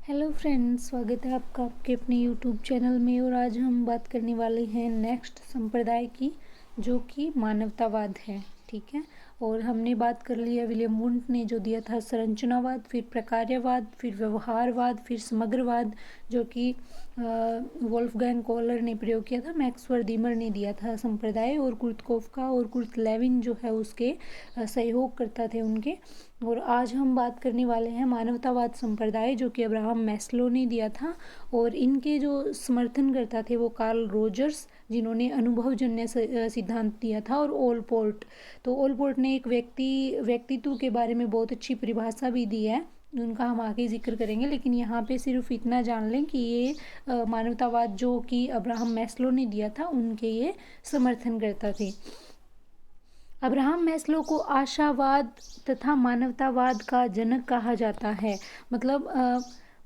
Hello friends, स्वागत है आपका आपके अपने यूट्यूब चैनल में। और आज हम बात करने वाले हैं नेक्स्ट संप्रदाय की, जो कि मानवतावाद है। ठीक है। और हमने बात कर लिया विलियम वुंट ने जो दिया था संरचनावाद, फिर प्रकार्यवाद, फिर व्यवहारवाद, फिर समग्रवाद जो कि वोल्फगैंग कोहलर ने प्रयोग किया था। मैक्स वर्दीमर ने दिया था संप्रदाय, और कुर्तकोफ्का और कुर्तलेविन जो है उसके सहयोग करता थे उनके। और आज हम बात करने वाले हैं मानवतावाद संप्रदाय, जो कि अब्राहम मैस्लो ने दिया था। और इनके जो समर्थन करता थे वो कार्ल रोजर्स, जिन्होंने अनुभवजन्य सिद्धांत दिया था, और ओलपोर्ट। तो ओलपोर्ट ने एक व्यक्तित्व के बारे में बहुत अच्छी परिभाषा भी दी है, उनका हम आगे जिक्र करेंगे। लेकिन यहाँ पे सिर्फ इतना जान लें कि ये मानवतावाद जो कि अब्राहम मैस्लो ने दिया था उनके ये समर्थन करता थे। अब्राहम मैस्लो को आशावाद तथा मानवतावाद का जनक कहा जाता है। मतलब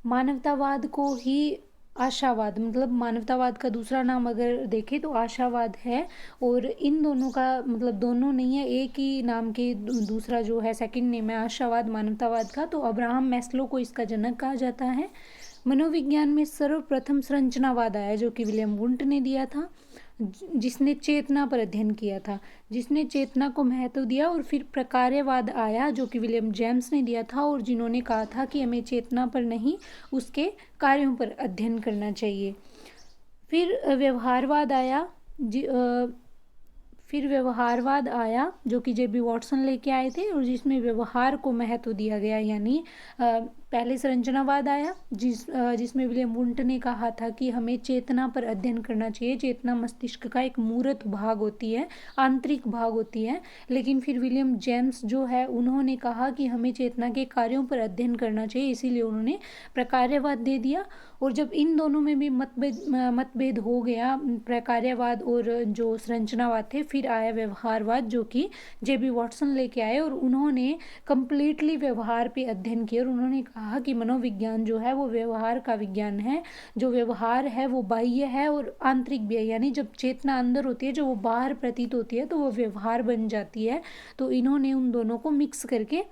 मानवतावाद को ही आशावाद, मतलब मानवतावाद का दूसरा नाम अगर देखें तो आशावाद है। और इन दोनों का मतलब दोनों नहीं है, एक ही नाम के दूसरा जो है सेकंड नेम है आशावाद मानवतावाद का। तो अब्राहम मैस्लो को इसका जनक कहा जाता है। मनोविज्ञान में सर्वप्रथम संरचनावाद आया, जो कि विलियम वुंट ने दिया था, जिसने चेतना पर अध्ययन किया था, जिसने चेतना को महत्व दिया। और फिर प्रकार्यवाद आया, जो कि विलियम जेम्स ने दिया था, और जिन्होंने कहा था कि हमें चेतना पर नहीं उसके कार्यों पर अध्ययन करना चाहिए। फिर व्यवहारवाद आया जो कि जेबी वॉटसन लेके आए थे, और जिसमें व्यवहार को महत्व दिया गया। यानी पहले संरचनावाद आया जिसमें विलियम वुंट ने कहा था कि हमें चेतना पर अध्ययन करना चाहिए। चेतना मस्तिष्क का एक मूर्त भाग होती है, आंतरिक भाग होती है। लेकिन फिर विलियम जेम्स जो है उन्होंने कहा कि हमें चेतना के कार्यों पर अध्ययन करना चाहिए, इसीलिए उन्होंने प्रकार्यवाद दे दिया। और जब इन दोनों में भी मतभेद हो गया, प्रकार्यवाद और जो संरचनावाद थे, फिर आया व्यवहारवाद जो कि जेबी वॉटसन लेके आए। और उन्होंने कंप्लीटली व्यवहार पे अध्ययन किया, और उन्होंने कहा कि मनोविज्ञान जो है वो व्यवहार का विज्ञान है। जो व्यवहार है वो बाह्य है और आंतरिक भी है, यानी जब चेतना अंदर होती है जो वो बाहर प्रतीत होती है तो वो व्यवहार बन जाती है। तो इन्होंने उन दोनों को मिक्स करके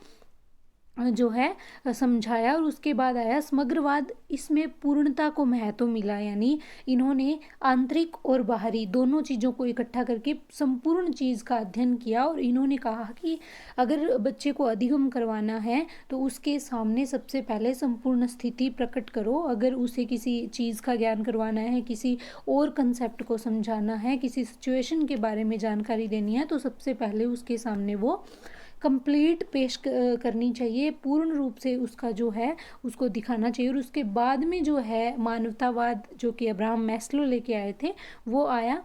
जो है समझाया। और उसके बाद आया समग्रवाद। इसमें पूर्णता को महत्व मिला, यानी इन्होंने आंतरिक और बाहरी दोनों चीज़ों को इकट्ठा करके संपूर्ण चीज़ का अध्ययन किया। और इन्होंने कहा कि अगर बच्चे को अधिगम करवाना है तो उसके सामने सबसे पहले संपूर्ण स्थिति प्रकट करो। अगर उसे किसी चीज़ का ज्ञान करवाना है, किसी और कंसेप्ट को समझाना है, किसी सिचुएशन के बारे में जानकारी देनी है, तो सबसे पहले उसके सामने वो कंप्लीट पेश करनी चाहिए, पूर्ण रूप से उसका जो है उसको दिखाना चाहिए। और उसके बाद में जो है मानवतावाद जो कि अब्राहम मैस्लो लेके आए थे वो आया।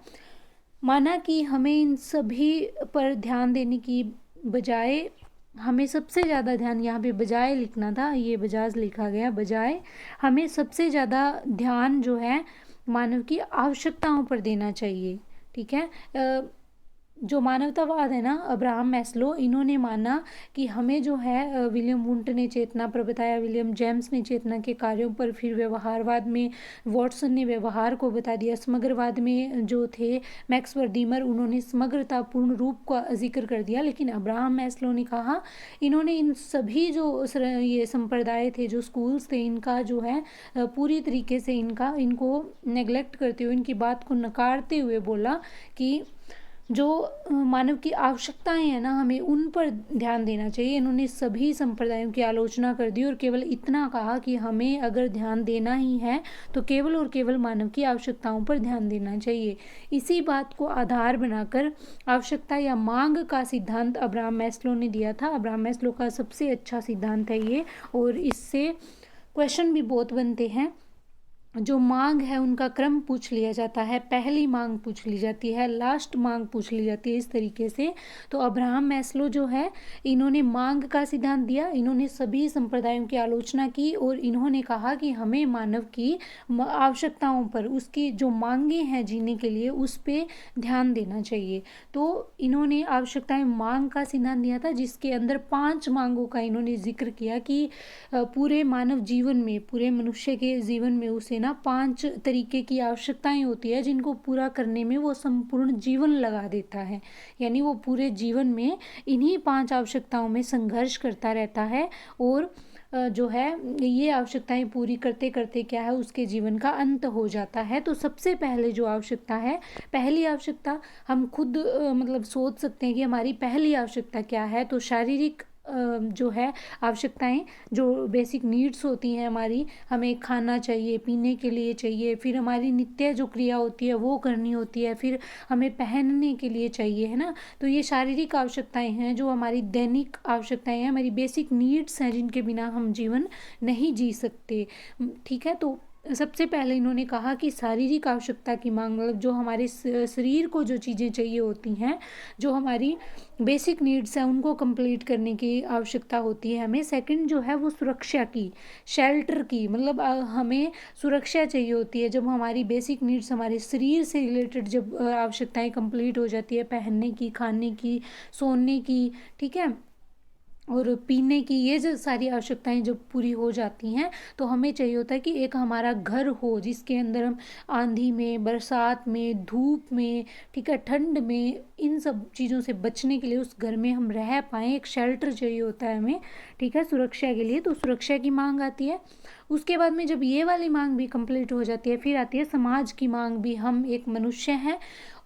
माना कि हमें इन सभी पर ध्यान देने की बजाय, हमें सबसे ज़्यादा ध्यान, यहाँ पे बजाय लिखना था, ये बजाज लिखा गया, बजाय हमें सबसे ज़्यादा ध्यान जो है मानव की आवश्यकताओं पर देना चाहिए। ठीक है। जो मानवतावाद है ना, अब्राहम मैस्लो, इन्होंने माना कि हमें जो है विलियम वुंट ने चेतना पर बताया, विलियम जेम्स ने चेतना के कार्यों पर, फिर व्यवहारवाद में वॉटसन ने व्यवहार को बता दिया, समग्रवाद में जो थे मैक्स वर्दीमर, उन्होंने समग्रता पूर्ण रूप का जिक्र कर दिया। लेकिन अब्राहम मैस्लो ने कहा, इन्होंने इन सभी जो ये संप्रदाय थे, जो स्कूल्स थे, इनका जो है पूरी तरीके से इनको नेग्लेक्ट करते हुए, इनकी बात को नकारते हुए बोला कि जो मानव की आवश्यकताएं हैं ना, हमें उन पर ध्यान देना चाहिए। इन्होंने सभी संप्रदायों की आलोचना कर दी और केवल इतना कहा कि हमें अगर ध्यान देना ही है तो केवल और केवल मानव की आवश्यकताओं पर ध्यान देना चाहिए। इसी बात को आधार बनाकर आवश्यकता या मांग का सिद्धांत अब्राहम मैस्लो ने दिया था। अब्राहम मैस्लो का सबसे अच्छा सिद्धांत है ये, और इससे क्वेश्चन भी बहुत बनते हैं। जो मांग है उनका क्रम पूछ लिया जाता है, पहली मांग पूछ ली जाती है, लास्ट मांग पूछ ली जाती है, इस तरीके से। तो अब्राहम मैस्लो जो है इन्होंने मांग का सिद्धांत दिया, इन्होंने सभी संप्रदायों की आलोचना की, और इन्होंने कहा कि हमें मानव की आवश्यकताओं पर, उसकी जो मांगे हैं जीने के लिए, उस पर ध्यान देना चाहिए। तो इन्होंने आवश्यकताएं मांग का सिद्धांत दिया था, जिसके अंदर 5 मांगों का इन्होंने जिक्र किया कि पूरे मानव जीवन में, पूरे मनुष्य के जीवन में उसे 5 तरीके की आवश्यकताएं होती है, जिनको पूरा करने में वो संपूर्ण जीवन लगा देता है। यानी वो पूरे जीवन में इन्हीं 5 आवश्यकताओं में संघर्ष करता रहता है। और जो है ये आवश्यकताएं पूरी करते करते क्या है, उसके जीवन का अंत हो जाता है। तो सबसे पहले जो आवश्यकता है, पहली आवश्यकता हम खुद मतलब सोच सकते हैं कि हमारी पहली आवश्यकता क्या है। तो शारीरिक जो है आवश्यकताएं, जो बेसिक नीड्स होती हैं हमारी, हमें खाना चाहिए, पीने के लिए चाहिए, फिर हमारी नित्य जो क्रिया होती है वो करनी होती है, फिर हमें पहनने के लिए चाहिए, है ना। तो ये शारीरिक आवश्यकताएं हैं, जो हमारी दैनिक आवश्यकताएं हैं, हमारी बेसिक नीड्स हैं, जिनके बिना हम जीवन नहीं जी सकते। ठीक है। तो सबसे पहले इन्होंने कहा कि शारीरिक आवश्यकता की मांग, मतलब जो हमारे शरीर को जो चीज़ें चाहिए होती हैं, जो हमारी बेसिक नीड्स हैं, उनको कंप्लीट करने की आवश्यकता होती है हमें। सेकंड जो है वो सुरक्षा की, शेल्टर की, मतलब हमें सुरक्षा चाहिए होती है जब हमारी बेसिक नीड्स, हमारे शरीर से रिलेटेड जब आवश्यकताएं कंप्लीट हो जाती है, पहनने की, खाने की, सोने की, ठीक है, और पीने की, ये जो सारी आवश्यकताएं जब पूरी हो जाती हैं, तो हमें चाहिए होता है कि एक हमारा घर हो जिसके अंदर हम आंधी में, बरसात में, धूप में, ठीक है, ठंड में, इन सब चीज़ों से बचने के लिए उस घर में हम रह पाएँ। एक शेल्टर चाहिए होता है हमें, ठीक है, सुरक्षा के लिए। तो सुरक्षा की मांग आती है। उसके बाद में जब ये वाली मांग भी कंप्लीट हो जाती है, फिर आती है समाज की मांग भी। हम एक मनुष्य हैं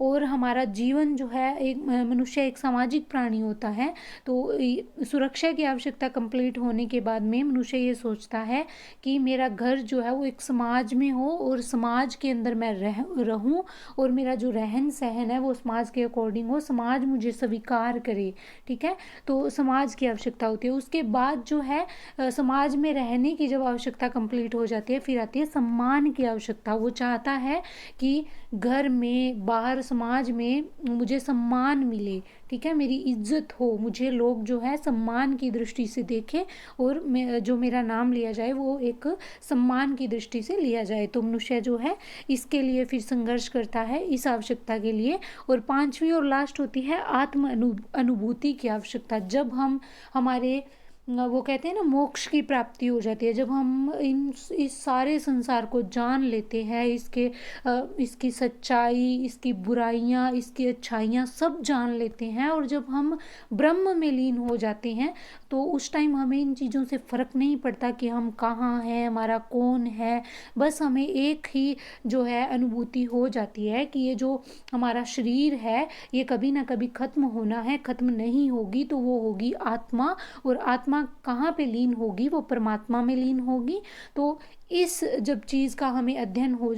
और हमारा जीवन जो है, एक मनुष्य एक सामाजिक प्राणी होता है। तो सुरक्षा की आवश्यकता कंप्लीट होने के बाद में मनुष्य ये सोचता है कि मेरा घर जो है वो एक समाज में हो, और समाज के अंदर मैं रहूं, और मेरा जो रहन सहन है वो समाज के अकॉर्डिंग हो, समाज मुझे स्वीकार करे। ठीक है। तो समाज की आवश्यकता होती है। उसके बाद जो है समाज में रहने की जब आवश्यकता कंप्लीट हो जाती है, फिर आती है सम्मान की आवश्यकता। वो चाहता है कि घर में, बाहर, समाज में मुझे सम्मान मिले, ठीक है, मेरी इज्जत हो, मुझे लोग जो है सम्मान की दृष्टि से देखें, और जो मेरा नाम लिया जाए वो एक सम्मान की दृष्टि से लिया जाए। तो मनुष्य जो है इसके लिए फिर संघर्ष करता है, इस आवश्यकता के लिए। और पांचवी और लास्ट होती है आत्म अनुभूति की आवश्यकता। जब हम हमारे वो कहते हैं ना, मोक्ष की प्राप्ति हो जाती है, जब हम इस सारे संसार को जान लेते हैं, इसकी सच्चाई, इसकी बुराइयां, इसकी अच्छाइयां सब जान लेते हैं, और जब हम ब्रह्म में लीन हो जाते हैं, तो उस टाइम हमें इन चीज़ों से फ़र्क नहीं पड़ता कि हम कहाँ हैं, हमारा कौन है। बस हमें एक ही जो है अनुभूति हो जाती है कि ये जो हमारा शरीर है ये कभी ना कभी ख़त्म होना है, ख़त्म नहीं होगी तो वो होगी आत्मा, और आत्मा कहाँ पे लीन होगी, वो परमात्मा में लीन होगी। तो इस जब चीज़ का हमें अध्ययन हो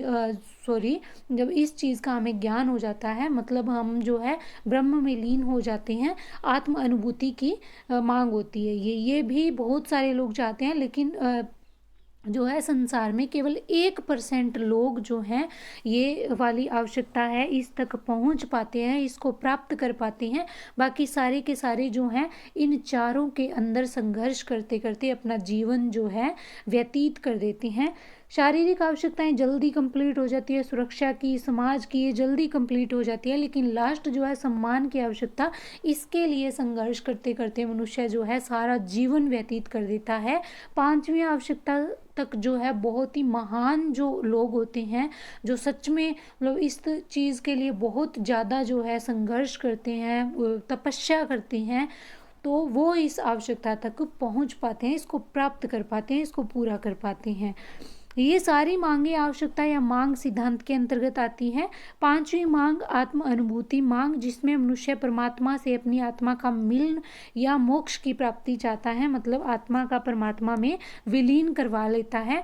जब इस चीज़ का हमें ज्ञान हो जाता है, मतलब हम जो है ब्रह्म में लीन हो जाते हैं, आत्म अनुभूति की मांग होती है। ये भी बहुत सारे लोग चाहते हैं, लेकिन जो है संसार में केवल 1% लोग जो हैं ये वाली आवश्यकता है इस तक पहुंच पाते हैं, इसको प्राप्त कर पाते हैं। बाकी सारे के सारे जो हैं इन चारों के अंदर संघर्ष करते करते अपना जीवन जो है व्यतीत कर देते हैं। शारीरिक आवश्यकताएं जल्दी कंप्लीट हो जाती है, सुरक्षा की, समाज की, ये जल्दी कंप्लीट हो जाती है, लेकिन लास्ट जो है सम्मान की आवश्यकता, इसके लिए संघर्ष करते करते मनुष्य जो है सारा जीवन व्यतीत कर देता है। पांचवी आवश्यकता तक जो है बहुत ही महान जो लोग होते हैं, जो सच में मतलब इस चीज़ के लिए बहुत ज़्यादा जो है संघर्ष करते हैं, तपस्या करते हैं, तो वो इस आवश्यकता तक पहुंच पाते हैं, इसको प्राप्त कर पाते हैं, इसको पूरा कर पाते हैं। ये सारी मांगे आवश्यकता या मांग सिद्धांत के अंतर्गत आती हैं। पांचवी मांग आत्म अनुभूति मांग, जिसमें मनुष्य परमात्मा से अपनी आत्मा का मिलन या मोक्ष की प्राप्ति चाहता है, मतलब आत्मा का परमात्मा में विलीन करवा लेता है,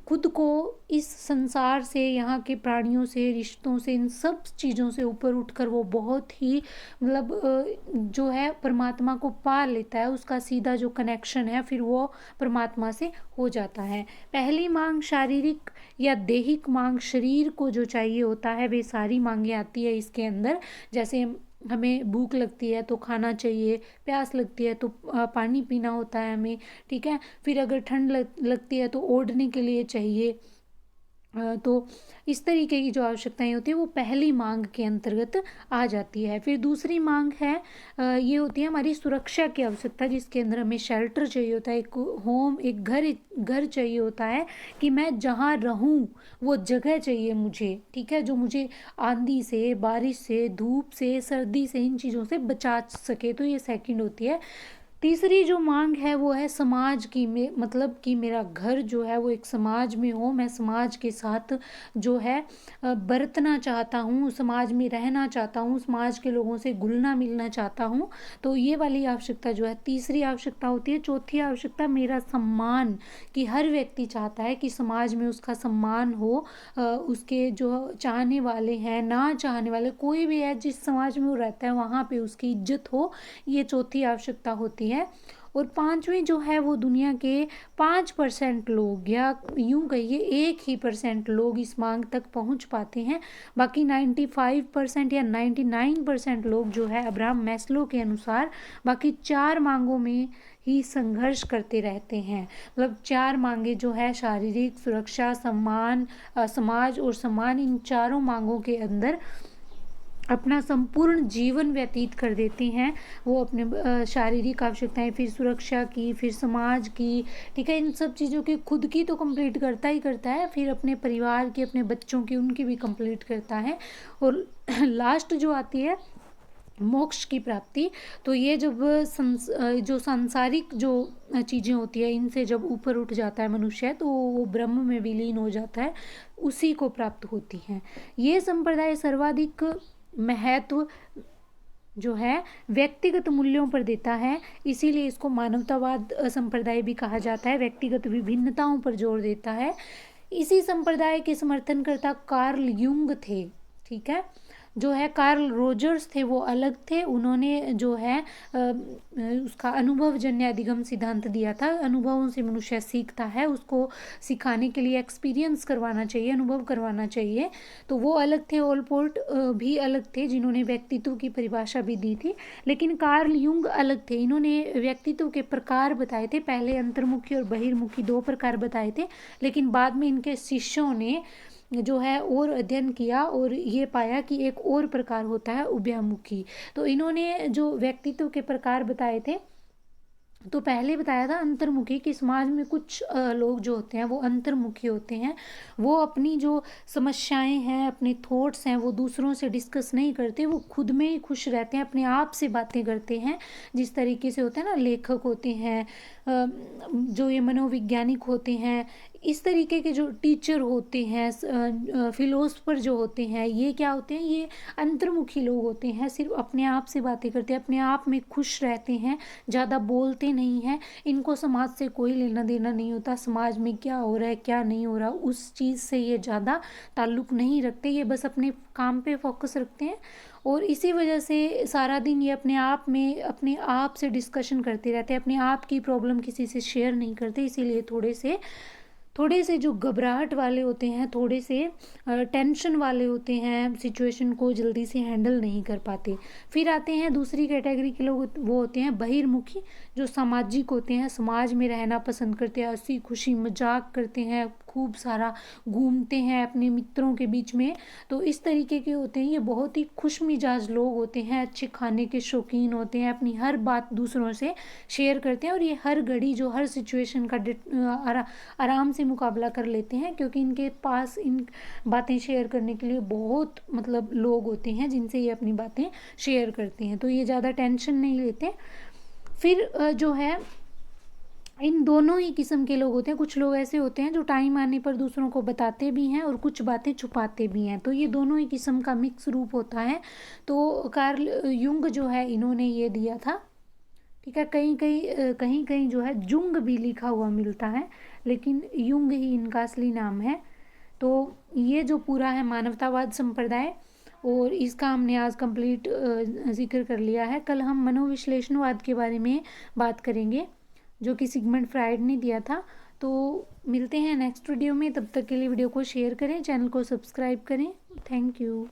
खुद को इस संसार से, यहाँ के प्राणियों से, रिश्तों से, इन सब चीज़ों से ऊपर उठकर वो बहुत ही मतलब जो है परमात्मा को पा लेता है, उसका सीधा जो कनेक्शन है फिर वो परमात्मा से हो जाता है। पहली मांग शारीरिक या दैहिक मांग, शरीर को जो चाहिए होता है वे सारी मांगे आती है इसके अंदर। जैसे हमें भूख लगती है तो खाना चाहिए, प्यास लगती है तो पानी पीना होता है हमें, ठीक है। फिर अगर ठंड लगती है तो ओढ़ने के लिए चाहिए। तो इस तरीके की जो आवश्यकताएं होती है वो पहली मांग के अंतर्गत आ जाती है। फिर दूसरी मांग है, ये होती है हमारी सुरक्षा की आवश्यकता, जिसके अंदर हमें शेल्टर चाहिए होता है, एक होम, एक घर चाहिए होता है कि मैं जहाँ रहूँ वो जगह चाहिए मुझे, ठीक है, जो मुझे आंधी से, बारिश से, धूप से, सर्दी से, इन चीज़ों से बचा सके। तो ये सेकंड होती है। तीसरी जो मांग है वो है समाज की, मतलब कि मेरा घर जो है वो एक समाज में हो, मैं समाज के साथ जो है बरतना चाहता हूँ, समाज में रहना चाहता हूँ, समाज के लोगों से घुलना मिलना चाहता हूँ। तो ये वाली आवश्यकता जो है तीसरी आवश्यकता होती है। चौथी आवश्यकता मेरा सम्मान, कि हर व्यक्ति चाहता है कि समाज में उसका सम्मान हो, उसके जो चाहने वाले हैं, ना चाहने वाले, कोई भी है जिस समाज में वो रहता है वहाँ पे उसकी इज्जत हो, ये चौथी आवश्यकता होती है। और पांचवी जो है वो दुनिया के 5% लोग, या यूं कहिए 1% लोग इस मांग तक पहुंच पाते हैं। बाकी 95% या 99% लोग जो है अब्राहम मैस्लो के अनुसार बाकी 4 मांगों में ही संघर्ष करते रहते हैं। मतलब 4 मांगे जो है शारीरिक, सुरक्षा, सम्मान, समाज और सम्मान, इन चारों मांगों के अंदर अपना संपूर्ण जीवन व्यतीत कर देते हैं। वो अपने शारीरिक आवश्यकताएं, फिर सुरक्षा की, फिर समाज की, ठीक है, इन सब चीज़ों की खुद की तो कंप्लीट करता ही करता है, फिर अपने परिवार की, अपने बच्चों की, उनकी भी कंप्लीट करता है। और लास्ट जो आती है मोक्ष की प्राप्ति, तो ये जब जो सांसारिक जो चीज़ें होती है इनसे जब ऊपर उठ जाता है मनुष्य, तो वो ब्रह्म में विलीन हो जाता है, उसी को प्राप्त होती हैं। ये संप्रदाय सर्वाधिक महत्व जो है व्यक्तिगत मूल्यों पर देता है, इसीलिए इसको मानवतावाद संप्रदाय भी कहा जाता है। व्यक्तिगत विभिन्नताओं पर जोर देता है। इसी संप्रदाय के समर्थनकर्ता कार्ल युंग थे, ठीक है। जो है कार्ल रोजर्स थे वो अलग थे, उन्होंने जो है उसका अनुभवजन्य अधिगम सिद्धांत दिया था। अनुभवों से मनुष्य सीखता है, उसको सिखाने के लिए एक्सपीरियंस करवाना चाहिए, अनुभव करवाना चाहिए। तो वो अलग थे। ओलपोर्ट भी अलग थे, जिन्होंने व्यक्तित्व की परिभाषा भी दी थी। लेकिन कार्ल युंग अलग थे, इन्होंने व्यक्तित्व के प्रकार बताए थे। पहले अंतर्मुखी और बहिर्मुखी 2 प्रकार बताए थे, लेकिन बाद में इनके शिष्यों ने जो है और अध्ययन किया और ये पाया कि एक और प्रकार होता है उभयमुखी। तो इन्होंने जो व्यक्तित्व के प्रकार बताए थे, तो पहले बताया था अंतर्मुखी, कि समाज में कुछ लोग जो होते हैं वो अंतर्मुखी होते हैं। वो अपनी जो समस्याएं हैं, अपने थॉट्स हैं, वो दूसरों से डिस्कस नहीं करते, वो खुद में ही खुश रहते हैं, अपने आप से बातें करते हैं। जिस तरीके से होते हैं ना, लेखक होते हैं, जो ये मनोवैज्ञानिक होते हैं, इस तरीके के जो टीचर होते हैं, फिलोसफर जो होते हैं, ये क्या होते हैं, ये अंतर्मुखी लोग होते हैं। सिर्फ अपने आप से बातें करते हैं, अपने आप में खुश रहते हैं, ज़्यादा बोलते नहीं हैं। इनको समाज से कोई लेना देना नहीं होता, समाज में क्या हो रहा है क्या नहीं हो रहा उस चीज़ से ये ज़्यादा ताल्लुक़ नहीं रखते, ये बस अपने काम पे फोकस रखते हैं। और इसी वजह से सारा दिन ये अपने आप में अपने आप से डिस्कशन करते रहते हैं, अपने आप की प्रॉब्लम किसी से शेयर नहीं करते। इसीलिए थोड़े से जो घबराहट वाले होते हैं, थोड़े से टेंशन वाले होते हैं, सिचुएशन को जल्दी से हैंडल नहीं कर पाते। फिर आते हैं दूसरी कैटेगरी के लोग, वो होते हैं बहिर्मुखी, जो सामाजिक होते हैं, समाज में रहना पसंद करते हैं, हंसी खुशी मजाक करते हैं, खूब सारा घूमते हैं अपने मित्रों के बीच में। तो इस तरीके के होते हैं, ये बहुत ही खुश मिजाज लोग होते हैं, अच्छे खाने के शौकीन होते हैं, अपनी हर बात दूसरों से शेयर करते हैं, और ये हर घड़ी जो हर सिचुएशन का आराम से मुकाबला कर लेते हैं, क्योंकि इनके पास इन बातें शेयर करने के लिए बहुत मतलब लोग होते हैं जिनसे ये अपनी बातें शेयर करते हैं, तो ये ज़्यादा टेंशन नहीं लेते। फिर जो है इन दोनों ही किस्म के लोग होते हैं। कुछ लोग ऐसे होते हैं जो टाइम आने पर दूसरों को बताते भी हैं और कुछ बातें छुपाते भी हैं, तो ये दोनों ही किस्म का मिक्स रूप होता है। तो कार्ल युंग जो है इन्होंने ये दिया था, ठीक है। कहीं कहीं जो है जुंग भी लिखा हुआ मिलता है, लेकिन युंग ही इनका असली नाम है। तो ये जो पूरा है मानवतावाद संप्रदाय, और इसका हमने आज कंप्लीट जिक्र कर लिया है। कल हम मनोविश्लेषणवाद के बारे में बात करेंगे, जो कि सिगमंड फ्राइड ने दिया था। तो मिलते हैं नेक्स्ट वीडियो में, तब तक के लिए वीडियो को शेयर करें, चैनल को सब्सक्राइब करें। Thank you.